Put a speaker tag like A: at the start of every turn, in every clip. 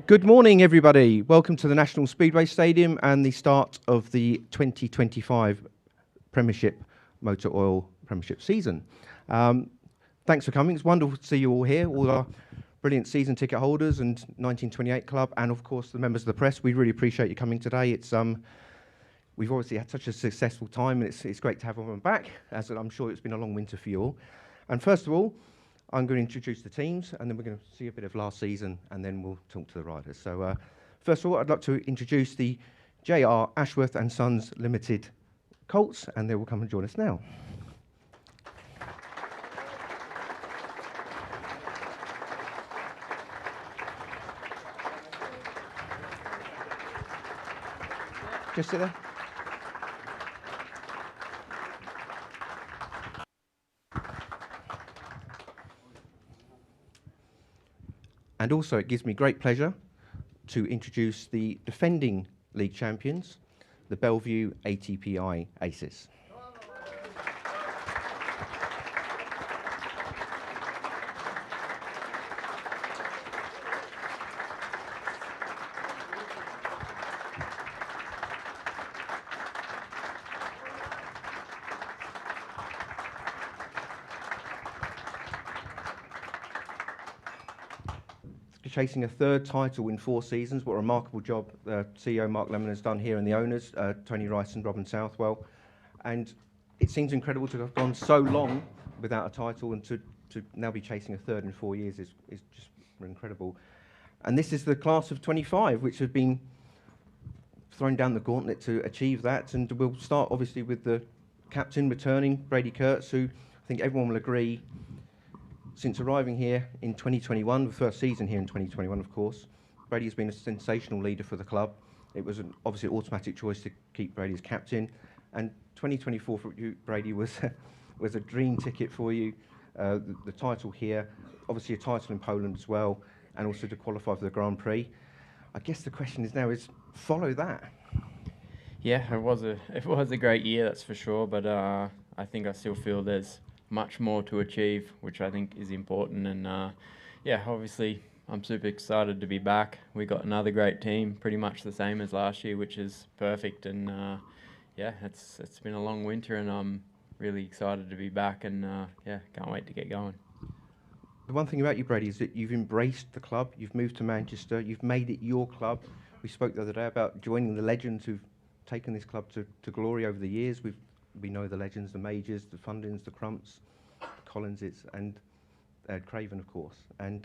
A: Good morning, everybody. Welcome to the National Speedway Stadium and the start of the 2025 Premiership Motor Oil Premiership season. Thanks for coming. It's wonderful to see you all here, all our brilliant season ticket holders and 1928 Club, and of course the members of the press. We really appreciate you coming today. It's we've obviously had such a successful time, and it's great to have everyone back, as I'm sure it's been a long winter for you all. And first of all, I'm going to introduce the teams, and then we're going to see a bit of last season, and then we'll talk to the riders. So first of all, I'd like to introduce the J.R. Ashworth and Sons Limited Colts, and they will come and join us now. Just sit there. And also, it gives me great pleasure to introduce the defending league champions, the Belle Vue ATPI Aces. Chasing a third title in 4 seasons. What a remarkable job CEO Mark Lemon has done here, and the owners, Tony Rice and Robin Southwell. And it seems incredible to have gone so long without a title, and to now be chasing a third in 4 years is just incredible. And this is the class of 25, which have been thrown down the gauntlet to achieve that. And we'll start obviously with the captain returning, Brady Kurtz, who I think everyone will agree, since arriving here in 2021, the first season here in 2021, of course, Brady has been a sensational leader for the club. It was obviously an automatic choice to keep Brady as captain, and 2024 for you, Brady, was a dream ticket for you. The title here, obviously a title in Poland as well, and also to qualify for the Grand Prix. I guess the question is now is follow that.
B: Yeah, it was a great year, that's for sure. But I think I still feel there's much more to achieve, which I think is important. And yeah, obviously I'm super excited to be back. We got another great team, pretty much the same as last year, which is perfect. And yeah, it's been a long winter, and I'm really excited to be back. And yeah, can't wait to get going.
A: The one thing about you, Brady, is that you've embraced the club. You've moved to Manchester. You've made it your club. We spoke the other day about joining the legends who've taken this club to glory over the years. We know the legends, the Majors, the Fundins, the Crumps, Collinses, and Craven, of course. And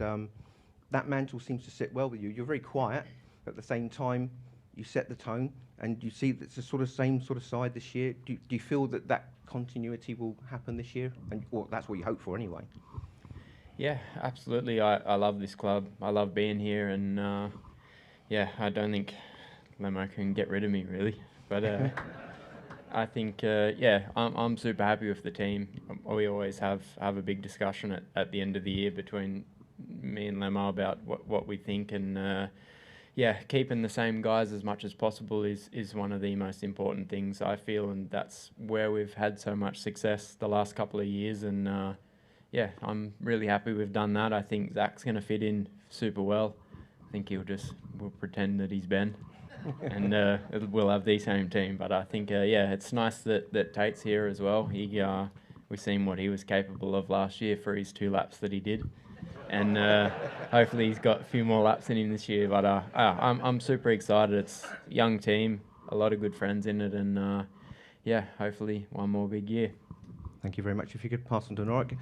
A: that mantle seems to sit well with you. You're very quiet, but at the same time, you set the tone, and you see that it's the same sort of side this year. Do you feel that continuity will happen this year? Or that's what you hope for anyway?
B: Yeah, absolutely. I love this club. I love being here, and yeah, I don't think Lemo can get rid of me, really. But I think, yeah, I'm super happy with the team. We always have a big discussion at the end of the year between me and Lemo about what we think, and yeah, keeping the same guys as much as possible is one of the most important things, I feel, and that's where we've had so much success the last couple of years. And yeah, I'm really happy we've done that. I think Zach's going to fit in super well. I think we'll pretend that he's Ben. And we'll have the same team. But I think, yeah, it's nice that Tate's here as well. We've seen what he was capable of last year for his 2 laps that he did. And hopefully he's got a few more laps in him this year. But I'm super excited. It's a young team, a lot of good friends in it. And yeah, hopefully one more big year.
A: Thank you very much. If you could pass on to Norick.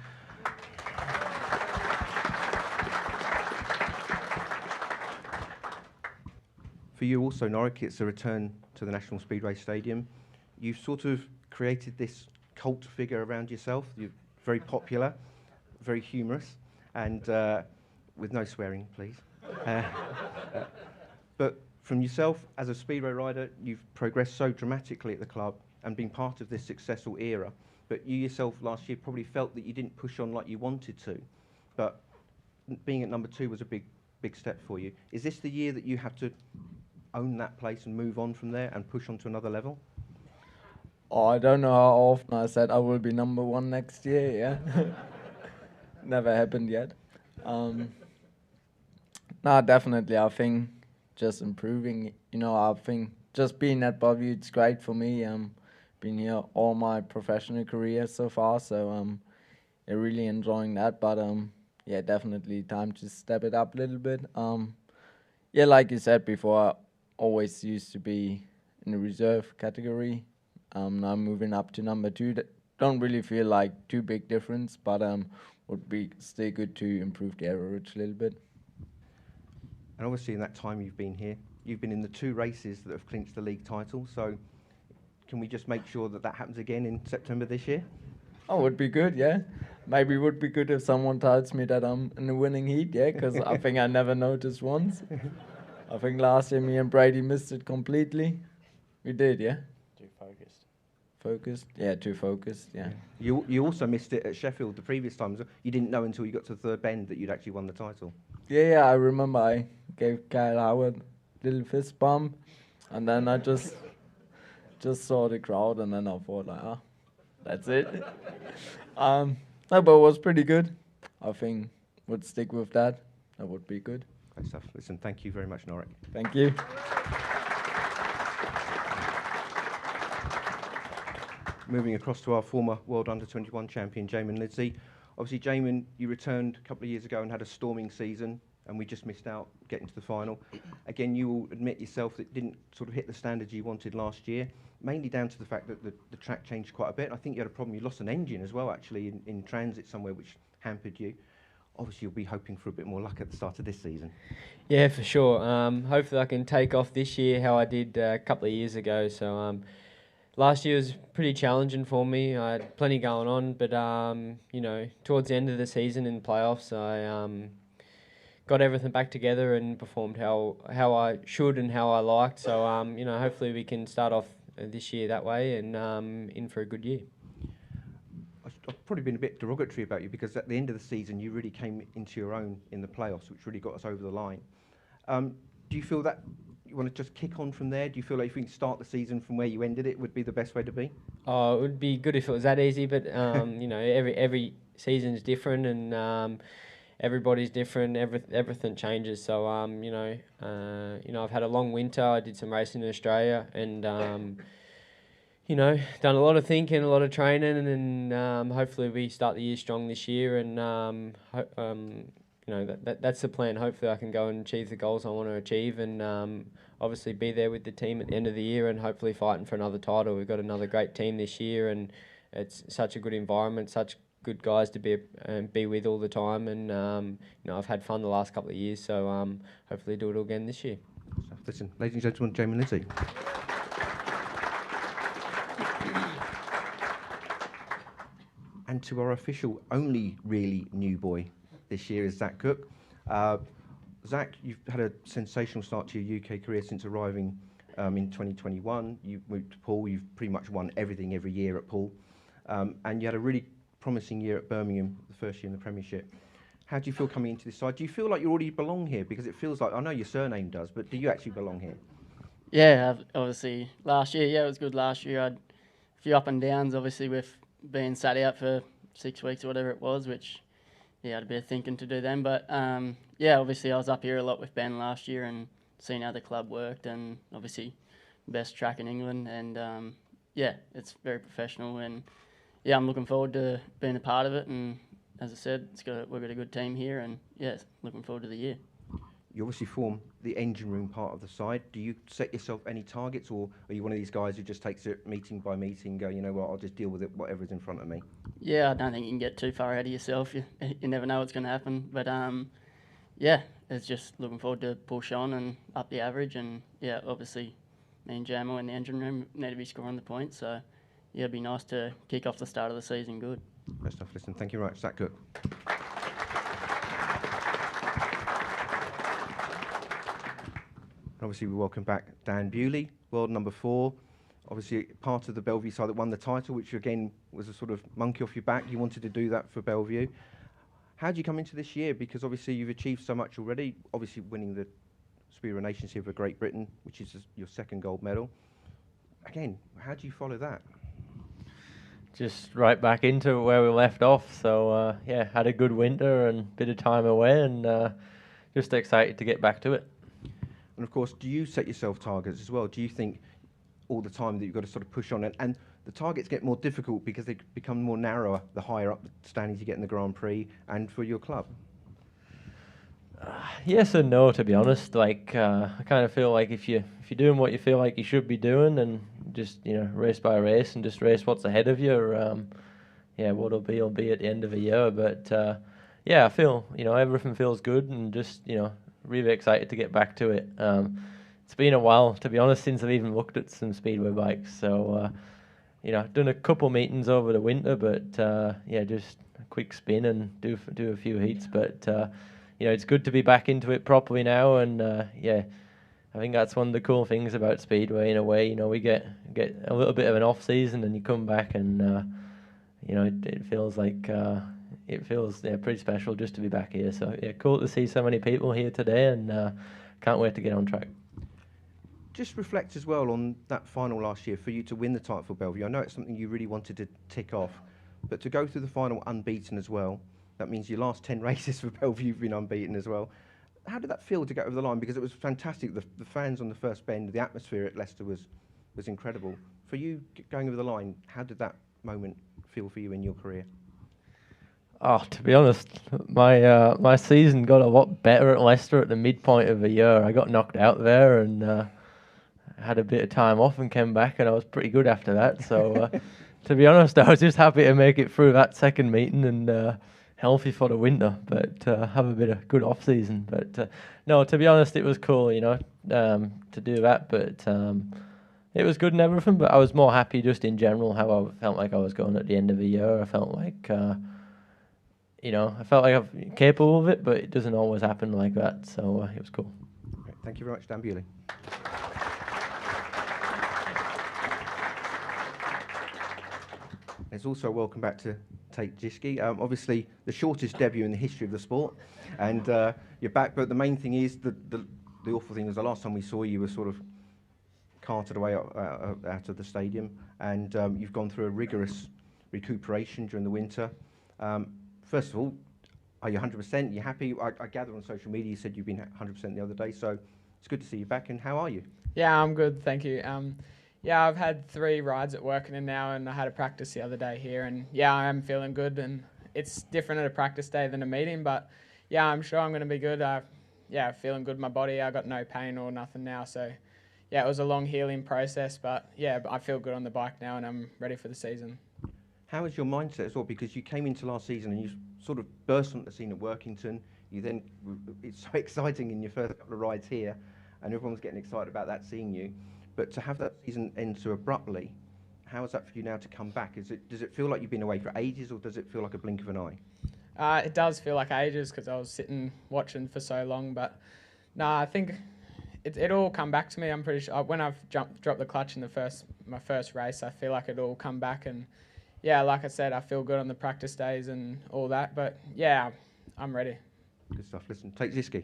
A: For you also, Norick, it's a return to the National Speedway Stadium. You've sort of created this cult figure around yourself. You're very popular, very humorous, and with no swearing, please. But from yourself, as a Speedway rider, you've progressed so dramatically at the club and been part of this successful era. But you yourself last year probably felt that you didn't push on like you wanted to. But being at number 2 was a big step for you. Is this the year that you have to own that place and move on from there and push on to another level?
C: Oh, I don't know how often I said I will be number 1 next year, yeah. Never happened yet. No, definitely. I think just improving. I think just being at Belle Vue, it's great for me. Been here all my professional career so far, so yeah, really enjoying that. But yeah, definitely time to step it up a little bit. Yeah, like you said before, I always used to be in the reserve category. Now moving up to number 2. Don't really feel like too big difference, but would be still good to improve the average a little bit.
A: And obviously in that time you've been here, you've been in the 2 races that have clinched the league title, so can we just make sure that that happens again in September this year?
C: Oh, would be good, yeah. Maybe it would be good if someone tells me that I'm in the winning heat, yeah, because I think I never noticed once. I think last year me and Brady missed it completely. We did, yeah?
B: Too focused.
C: Focused? Yeah, too focused, yeah.
A: You also missed it at Sheffield the previous times. You didn't know until you got to the third bend that you'd actually won the title.
C: Yeah, I remember I gave Kyle Howard a little fist bump, and then I just saw the crowd, and then I thought, like, that's it. No, but it was pretty good. I think would stick with that. That would be good.
A: Great stuff. Listen, thank you very much, Norick.
C: Thank you.
A: Moving across to our former World Under-21 champion, Jaimon Lidsey. Obviously, Jaimon, you returned a couple of years ago and had a storming season, and we just missed out getting to the final. Again, you will admit yourself that it didn't sort of hit the standards you wanted last year, mainly down to the fact that the track changed quite a bit. I think you had a problem. You lost an engine as well, actually, in transit somewhere, which hampered you. Obviously, you'll be hoping for a bit more luck at the start of this season.
D: Yeah, for sure. Hopefully I can take off this year how I did a couple of years ago. So last year was pretty challenging for me. I had plenty going on, but towards the end of the season in the playoffs, I got everything back together and performed how I should and how I liked. So hopefully we can start off this year that way and in for a good year.
A: I've probably been a bit derogatory about you because at the end of the season you really came into your own in the playoffs, which really got us over the line. Do you feel that you want to just kick on from there? Do you feel like if you can start the season from where you ended it would be the best way to be?
D: Oh, it would be good if it was that easy, but every season's different and everybody's different. Everything changes. So I've had a long winter. I did some racing in Australia and done a lot of thinking, a lot of training, and hopefully we start the year strong this year. And that's the plan. Hopefully I can go and achieve the goals I want to achieve, and obviously be there with the team at the end of the year, and hopefully fighting for another title. We've got another great team this year, and it's such a good environment, such good guys to be with all the time, and I've had fun the last couple of years. So hopefully do it all again this year.
A: Listen, ladies and gentlemen, Jaimon Lidsey. And to our official only really new boy this year is Zach Cook. Zach, you've had a sensational start to your UK career since arriving in 2021. You moved to Poole. You've pretty much won everything every year at Poole. And you had a really promising year at Birmingham, the first year in the Premiership. How do you feel coming into this side? Do you feel like you already belong here? Because it feels like, I know your surname does, but do you actually belong here?
E: Yeah, obviously last year, it was good last year. I had a few up and downs, obviously, with being sat out for 6 weeks or whatever it was, which, I had a bit of thinking to do then. But, obviously I was up here a lot with Ben last year and seeing how the club worked, and obviously best track in England. And, it's very professional. And, I'm looking forward to being a part of it. And as I said, we've got a good team here, and, looking forward to the year.
A: You obviously form the engine room part of the side. Do you set yourself any targets, or are you one of these guys who just takes it meeting by meeting, go, you know what, I'll just deal with it, whatever's in front of me?
E: Yeah, I don't think you can get too far ahead of yourself. You never know what's going to happen. But, it's just looking forward to push on and up the average. And, obviously, me and Jaimon in the engine room need to be scoring the points. So, it'd be nice to kick off the start of the season good.
A: Great stuff. Listen, thank you very much. Zach Cook. Obviously, we welcome back Dan Bewley, world number 4. Obviously, part of the Belle Vue side that won the title, which again was a sort of monkey off your back. You wanted to do that for Belle Vue. How do you come into this year? Because obviously you've achieved so much already. Obviously, winning the Spear of Nations here for Great Britain, which is your second gold medal. Again, how do you follow that?
F: Just right back into where we left off. So had a good winter and bit of time away, and just excited to get back to it.
A: And of course, do you set yourself targets as well? Do you think all the time that you've got to sort of push on it? And the targets get more difficult because they become more narrower the higher up the standings you get in the Grand Prix and for your club.
F: Yes and no, to be honest. Like I kind of feel like if you're doing what you feel like you should be doing, and just race by race and just race what's ahead of you, what'll be will be at the end of a year. But I feel everything feels good, and just really excited to get back to it. It's been a while, to be honest, since I've even looked at some speedway bikes. So done a couple meetings over the winter, but just a quick spin and do a few heats, but. It's good to be back into it properly now, and I think that's one of the cool things about Speedway in a way. We get a little bit of an off season, and you come back, and it feels like pretty special just to be back here. So cool to see so many people here today, and can't wait to get on track.
A: Just reflect as well on that final last year for you to win the title for Belle Vue. I know it's something you really wanted to tick off, but to go through the final unbeaten as well. That means your last 10 races for Belle Vue you've been unbeaten as well. How did that feel to get over the line? Because it was fantastic. The fans on the first bend, the atmosphere at Leicester was incredible. For you going over the line, how did that moment feel for you in your career?
F: Oh, to be honest, my season got a lot better at Leicester at the midpoint of the year. I got knocked out there and had a bit of time off and came back, and I was pretty good after that. So to be honest, I was just happy to make it through that second meeting and healthy for the winter, but have a bit of good off season. But no, to be honest, it was cool, to do that. But it was good and everything. But I was more happy just in general how I felt like I was going at the end of the year. I felt like I'm capable of it, but it doesn't always happen like that. So it was cool.
A: Great. Thank you very much, Dan Bewley. There's also a welcome back to Tate Zischke. Obviously, the shortest debut in the history of the sport, and you're back. But the main thing is the awful thing is the last time we saw you were sort of carted away out of the stadium, and you've gone through a rigorous recuperation during the winter. First of all, are you 100%? You happy? I gather on social media you said you've been 100% the other day, so it's good to see you back. And how are you?
G: Yeah, I'm good, thank you. I've had 3 rides at Workington now, and I had a practice the other day here, and I am feeling good, and it's different at a practice day than a meeting, but I'm sure I'm going to be good. Feeling good in my body. I got no pain or nothing now, so it was a long healing process, but I feel good on the bike now, and I'm ready for the season.
A: How is your mindset as well? Because you came into last season and you sort of burst onto the scene at Workington. It's so exciting in your first couple of rides here, and everyone's getting excited about that, seeing you. But to have that season end so abruptly, how is that for you now to come back? Does it feel like you've been away for ages, or does it feel like a blink of an eye?
G: It does feel like ages because I was sitting watching for so long. But no, I think it all come back to me. I'm pretty sure when I've dropped the clutch in my first race, I feel like it all come back. And like I said, I feel good on the practice days and all that. But I'm ready.
A: Good stuff. Listen, Tate Zischke.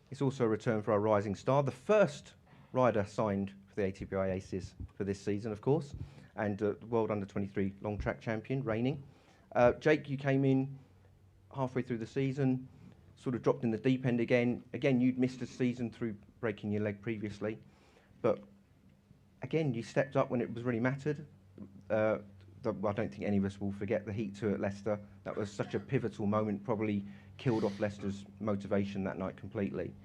A: It's also a return for our rising star, the first rider signed for the ATPI Aces for this season, of course, and World Under-23 long track champion, reigning. Jake, you came in halfway through the season, sort of dropped in the deep end again. Again, you'd missed a season through breaking your leg previously, but again, you stepped up when it was really mattered. I don't think any of us will forget the Heat 2 at Leicester. That was such a pivotal moment, probably killed off Leicester's motivation that night completely.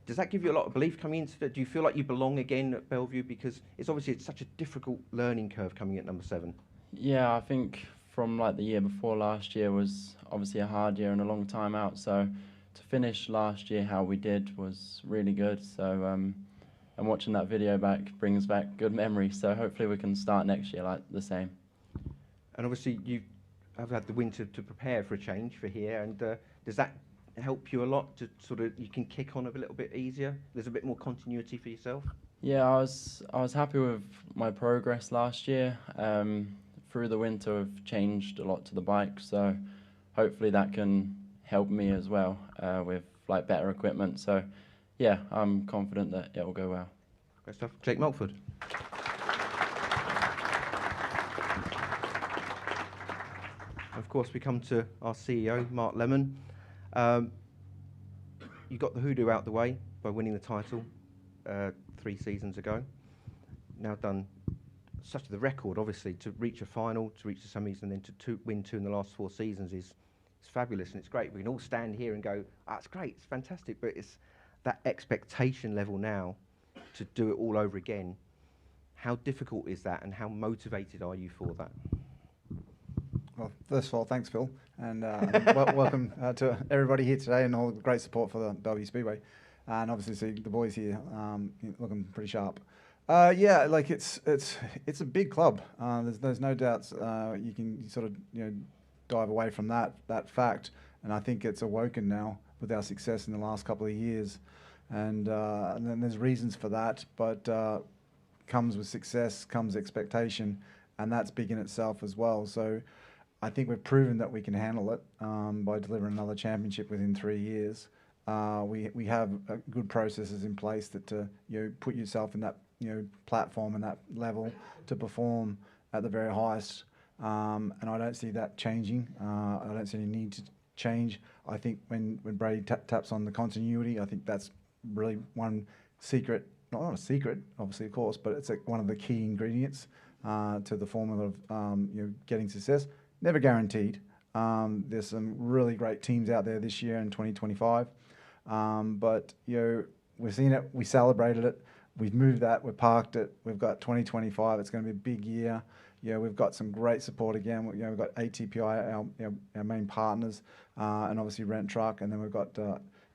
A: Does that give you a lot of belief coming into it? Do you feel like you belong again at Belle Vue? Because it's such a difficult learning curve coming at number 7.
H: Yeah, I think from the year before last year was obviously a hard year and a long time out. So to finish last year how we did was really good. So and watching that video back brings back good memories. So hopefully we can start next year like the same.
A: And obviously you have had the winter to prepare for a change for here, and does that help you a lot to sort of you can kick on a little bit easier? There's a bit more continuity for yourself?
H: Yeah, I was happy with my progress last year. Through the winter I've changed a lot to the bike, so hopefully that can help me as well with better equipment. So yeah, I'm confident that it will go well.
A: Great stuff. Jake Mulford. course, we come to our CEO, Mark Lemon. You got the hoodoo out the way by winning the title 3 seasons ago. Now done such the record, obviously, to reach a final, to reach the semis, and then to win 2 in the last 4 seasons is fabulous, and it's great. We can all stand here and go, it's great, it's fantastic, but it's that expectation level now to do it all over again. How difficult is that, and how motivated are you for that?
I: Well, first of all, thanks, Phil, and welcome to everybody here today, and all the great support for the Belle Vue Speedway, and obviously see the boys here looking pretty sharp. Yeah, like it's a big club. There's no doubts. You can sort of dive away from that fact, and I think it's awoken now with our success in the last couple of years, and then there's reasons for that, but comes with success comes expectation, and that's big in itself as well. So I think we've proven that we can handle it by delivering another championship within 3 years. We have good processes in place that put yourself in that platform and that level to perform at the very highest. And I don't see that changing. I don't see any need to change. I think when Brady taps on the continuity, I think that's really one secret, not a secret, obviously, of course, but it's one of the key ingredients to the formula of getting success. Never guaranteed. There's some really great teams out there this year in 2025. But we've seen it, we celebrated it, we've moved that, we've parked it, we've got 2025, it's going to be a big year. We've got some great support again. We've got ATPI, our main partners, and obviously Rent Truck, and then we've got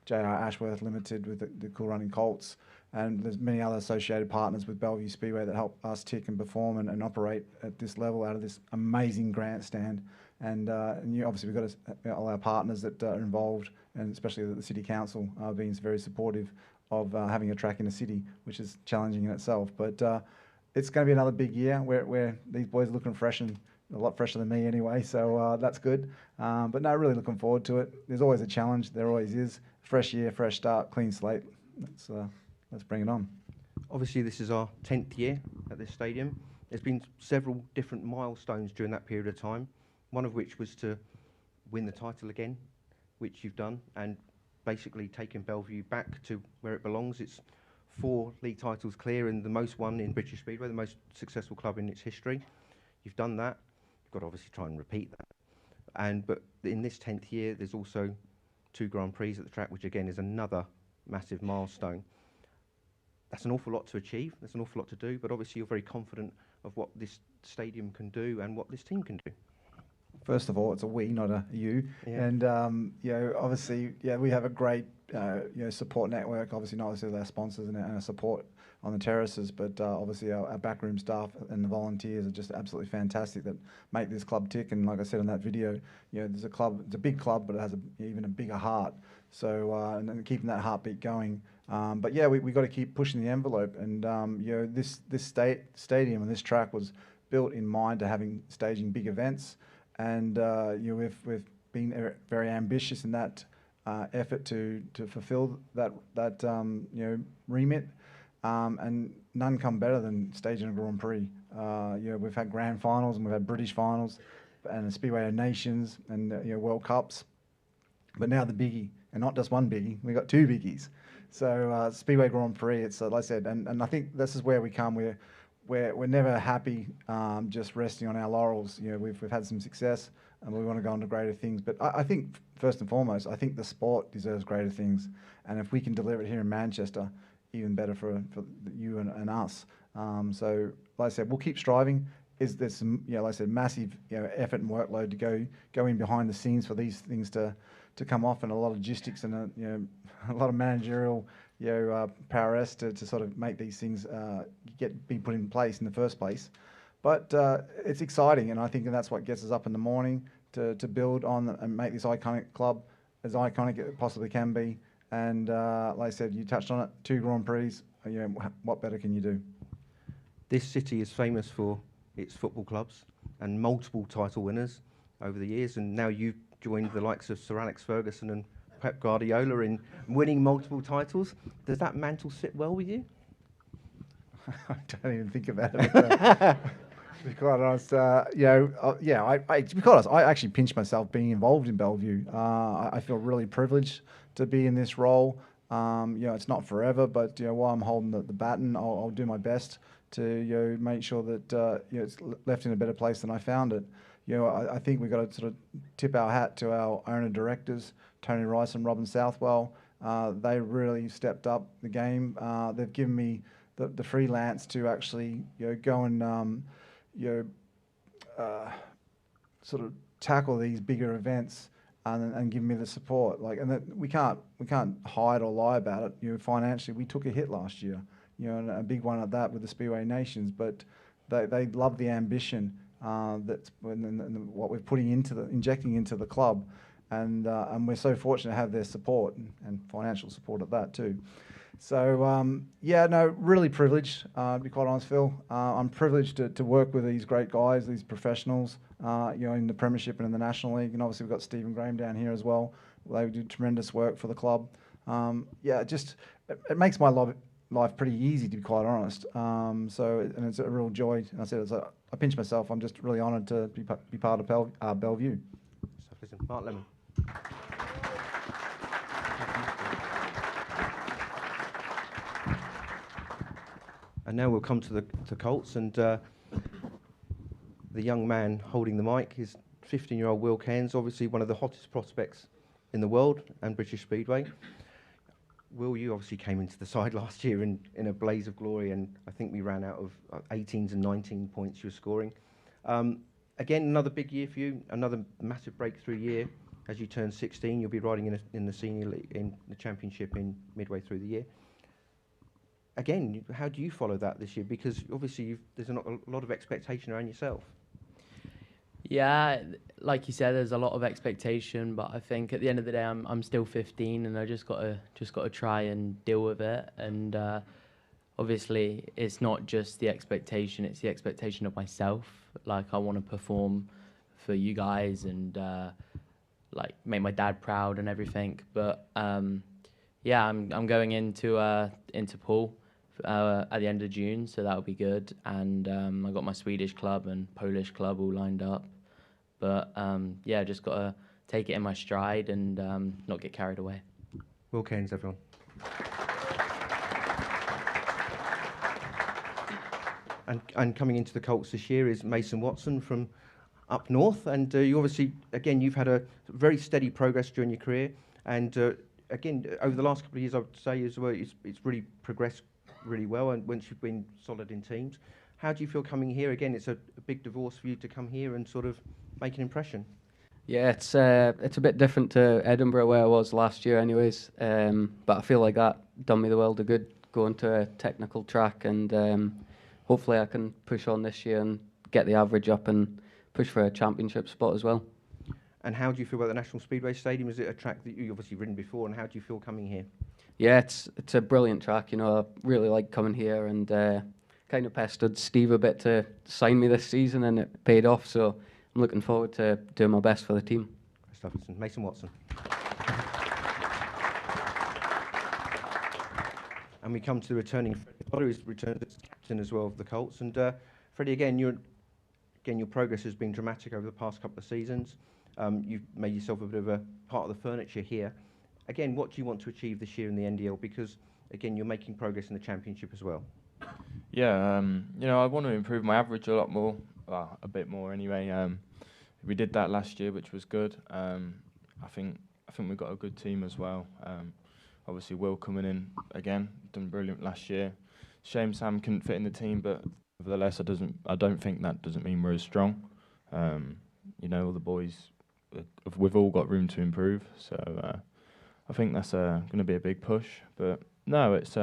I: JR Ashworth Limited with the Cool Running Colts, and there's many other associated partners with Belle Vue Speedway that help us tick and perform and operate at this level out of this amazing grandstand. And obviously we've got all our partners that are involved, and especially the City Council being very supportive of having a track in the city, which is challenging in itself. But it's going to be another big year where these boys are looking fresh, and a lot fresher than me anyway, so that's good. But no, really looking forward to it. There's always a challenge, there always is. Fresh year, fresh start, clean slate. Let's bring it on.
A: Obviously, this is our 10th year at this stadium. There's been several different milestones during that period of time, one of which was to win the title again, which you've done, and basically taken Belle Vue back to where it belongs. It's 4 league titles clear and the most won in British Speedway, the most successful club in its history. You've done that. You've got to obviously try and repeat that. But in this 10th year, there's also 2 Grand Prix at the track, which again is another massive milestone. That's an awful lot to achieve. There's an awful lot to do, but obviously you're very confident of what this stadium can do and what this team can do.
I: First of all, it's a we, not a you. Yeah. And obviously, we have a great support network. Obviously, not only our sponsors and our support on the terraces, but obviously our backroom staff and the volunteers are just absolutely fantastic that make this club tick. And like I said in that video, there's a club. It's a big club, but it has even a bigger heart. So and then keeping that heartbeat going. But yeah, we got to keep pushing the envelope. And this stadium and this track was built in mind to staging big events. And we've been very ambitious in that effort to fulfil that remit, and none come better than staging a Grand Prix. We've had grand finals and we've had British finals, and a Speedway of Nations and World Cups, but now the biggie, and not just one biggie, we got 2 biggies. So Speedway Grand Prix, it's like I said, and I think this is where we come. We're never happy just resting on our laurels. We've had some success and we want to go on to greater things. But I think, first and foremost, I think the sport deserves greater things. And if we can deliver it here in Manchester, even better for you and us. So, like I said, we'll keep striving. There's some, like I said, massive effort and workload to go in behind the scenes for these things to come off, and a lot of logistics and a lot of managerial prowess to sort of make these things be put in place in the first place. But it's exciting, and I think that's what gets us up in the morning to build on and make this iconic club as iconic as it possibly can be. And like I said, you touched on it, 2 Grand Prix. What better can you do?
A: This city is famous for its football clubs and multiple title winners over the years, and now you've joined the likes of Sir Alex Ferguson and Pep Guardiola in winning multiple titles. Does that mantle sit well with you?
I: I don't even think about it. To be quite honest, to be quite honest, I actually pinch myself being involved in Belle Vue. I feel really privileged to be in this role. It's not forever, but while I'm holding the baton, I'll do my best to make sure that it's left in a better place than I found it. I think we've got to sort of tip our hat to our owner directors, Tony Rice and Robin Southwell. They really stepped up the game. They've given me the freelance to actually go and sort of tackle these bigger events and give me the support. And that we can't hide or lie about it. Financially, we took a hit last year. And a big one at that with the Speedway Nations. But they love the ambition that's what we're injecting into the club, and we're so fortunate to have their support and financial support at that too. So really privileged, to be quite honest, Phil. I'm privileged to work with these great guys, these professionals, in the Premiership and in the National League, and obviously we've got Stephen Graham down here as well. They do tremendous work for the club. It makes my life pretty easy, to be quite honest. And it's a real joy. And I said, I pinch myself. I'm just really honoured to be part of Belle Vue.
A: So listen, Mark Lemon. And now we'll come to the Colts, and the young man holding the mic is 15-year-old Will Cairns, obviously one of the hottest prospects in the world and British Speedway. Will, you obviously came into the side last year in a blaze of glory, and I think we ran out of 18s and 19 points you were scoring. Again, another big year for you, another massive breakthrough year. As you turn 16, you'll be riding in the senior league, in the championship in midway through the year. Again, how do you follow that this year? Because obviously there's a lot of expectation around yourself.
J: Yeah, like you said, there's a lot of expectation, but I think at the end of the day, I'm still 15, and I just got to try and deal with it. And obviously, it's not just the expectation; it's the expectation of myself. Like, I want to perform for you guys and make my dad proud and everything. But I'm going into Poole at the end of June, so that'll be good. And I got my Swedish club and Polish club all lined up. But just got to take it in my stride and not get carried away.
A: Will Cairns, everyone. And coming into the Colts this year is Mason Watson from up north, and you obviously, again, you've had a very steady progress during your career, and again, over the last couple of years, I would say as well, it's really progressed really well, and once you've been solid in teams. How do you feel coming here? Again, it's a big divorce for you to come here and sort of make an impression.
K: Yeah, it's a bit different to Edinburgh where I was last year anyways, but I feel like that done me the world of good, going to a technical track, and hopefully I can push on this year and get the average up and push for a championship spot as well.
A: And how do you feel about the National Speedway Stadium? Is it a track that you've obviously ridden before, and how do you feel coming here? Yeah,
K: it's a brilliant track. I really like coming here, and kind of pestered Steve a bit to sign me this season, and it paid off. So I'm looking forward to doing my best for the team.
A: Mason Watson. And we come to the returning Freddie Potter, who's returned as captain as well of the Colts. And Freddie, again, your progress has been dramatic over the past couple of seasons. You've made yourself a bit of a part of the furniture here. Again, what do you want to achieve this year in the NDL? Because, again, you're making progress in the championship as well.
L: Yeah, I want to improve my average a lot more, well, a bit more anyway. We did that last year, which was good. I think we've got a good team as well. Obviously, Will coming in again, done brilliant last year. Shame Sam couldn't fit in the team, but nevertheless, I don't think that doesn't mean we're as strong. All the boys, we've all got room to improve. So I think that's going to be a big push. But no, it's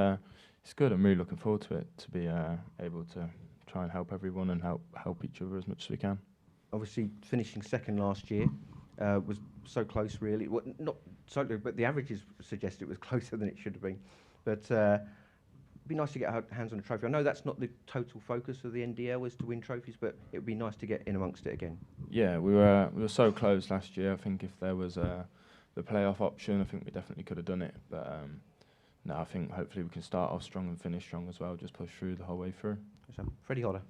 L: good. I'm really looking forward to it, to be able to try and help everyone and help each other as much as we can.
A: Obviously, finishing second last year was so close, really. Well, not so, but the averages suggest it was closer than it should have been. But it'd be nice to get our hands on a trophy. I know that's not the total focus of the NDL, is to win trophies, but it would be nice to get in amongst it again.
L: Yeah, we were so close last year. I think if there was the playoff option, I think we definitely could have done it. But no, I think hopefully we can start off strong and finish strong as well. Just push through the whole way through.
A: So, Freddie Hodder.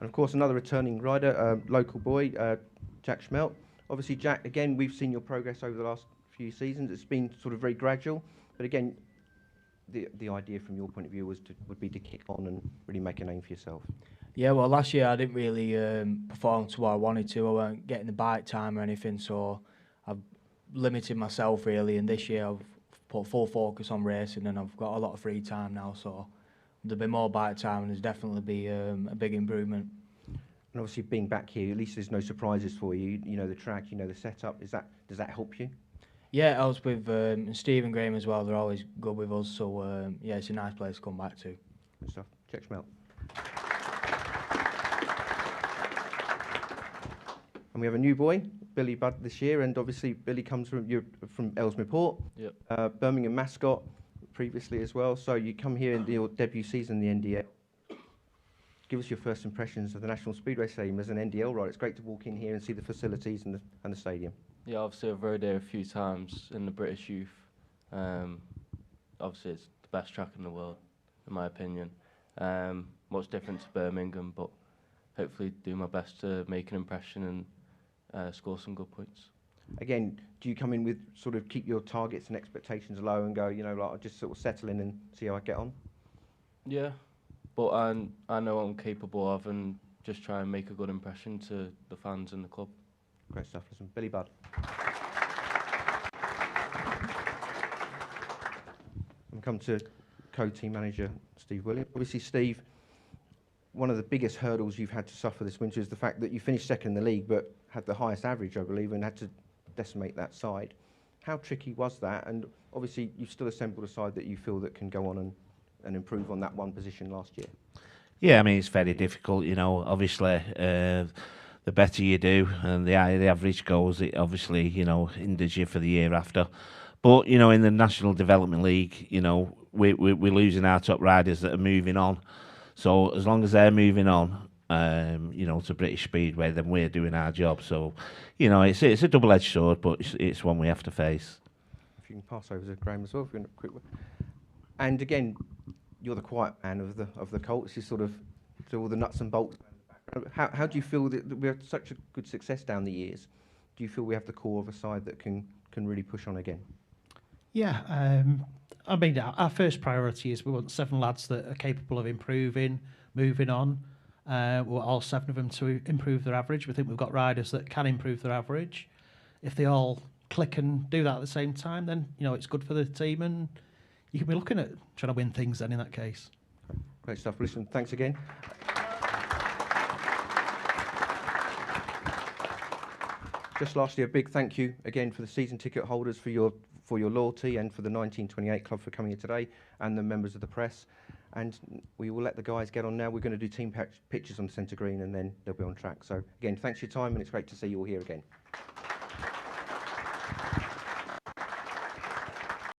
A: And of course, another returning rider, local boy, Jack Schmelt. Obviously, Jack, again, we've seen your progress over the last few seasons. It's been sort of very gradual, but again, the idea from your point of view would be to kick on and really make a name for yourself.
M: Yeah, well, last year I didn't really perform to what I wanted to. I weren't getting the bike time or anything, so I've limited myself really. And this year I've put full focus on racing, and I've got a lot of free time now, so there'll be more bike time, and there's definitely be a big improvement.
A: And obviously, being back here, at least there's no surprises for you. You know the track, you know the setup. Does that help you?
M: Yeah, I was with Steve and Graham as well. They're always good with us, so yeah, it's a nice place to come back to.
A: Good stuff. Check Schmelt. And we have a new boy, Billy Budd, this year, and obviously Billy comes from Ellesmere Port,
F: Yep.
A: Birmingham mascot previously as well. So you come here in your debut season, the NDL. Give us your first impressions of the National Speedway Stadium as an NDL rider. It's great to walk in here and see the facilities and the stadium.
F: Yeah, obviously I've rode here a few times in the British Youth. Obviously it's the best track in the world, in my opinion. Much different to Birmingham, but hopefully do my best to make an impression and score some good points.
A: Again, do you come in with sort of keep your targets and expectations low and go, you know, like I'll just sort of settle in and see how I get on?
F: Yeah, but I know what I'm capable of and just try and make a good impression to the fans and the club.
A: Great stuff. Listen, Billy Budd. And come to co-team manager Steve Williams. Obviously, Steve, one of the biggest hurdles you've had to suffer this winter is the fact that you finished second in the league but had the highest average, I believe, and had to decimate that side. How tricky was that? And obviously, you've still assembled a side that you feel that can go on and improve on that one position last year.
N: Yeah, I mean, it's very difficult, you know. Obviously, the better you do and the higher the average goes, it obviously, you know, hinders you for the year after. But, you know, in the National Development League, you know, we're losing our top riders that are moving on. So as long as they're moving on, you know, to British Speedway, then we're doing our job. So, you know, it's a double-edged sword, but it's one we have to face.
A: If you can pass over to Graham as well, if you want a quick one. And again, you're the quiet man of the Colts. You sort of do all the nuts and bolts. How do you feel that we had such a good success down the years? Do you feel we have the core of a side that can really push on again?
O: Yeah, I mean, our first priority is we want 7 lads that are capable of improving, moving on. We want all 7 of them to improve their average. We think we've got riders that can improve their average. If they all click and do that at the same time, then, you know, it's good for the team, and you can be looking at trying to win things then in that case.
A: Great stuff. Listen, thanks again. Just lastly, a big thank you again for the season ticket holders for your loyalty, and for the 1928 club for coming here today, and the members of the press. And we will let the guys get on now. We're going to do team pictures on centre green, and then they'll be on track. So again, thanks for your time, and it's great to see you all here again.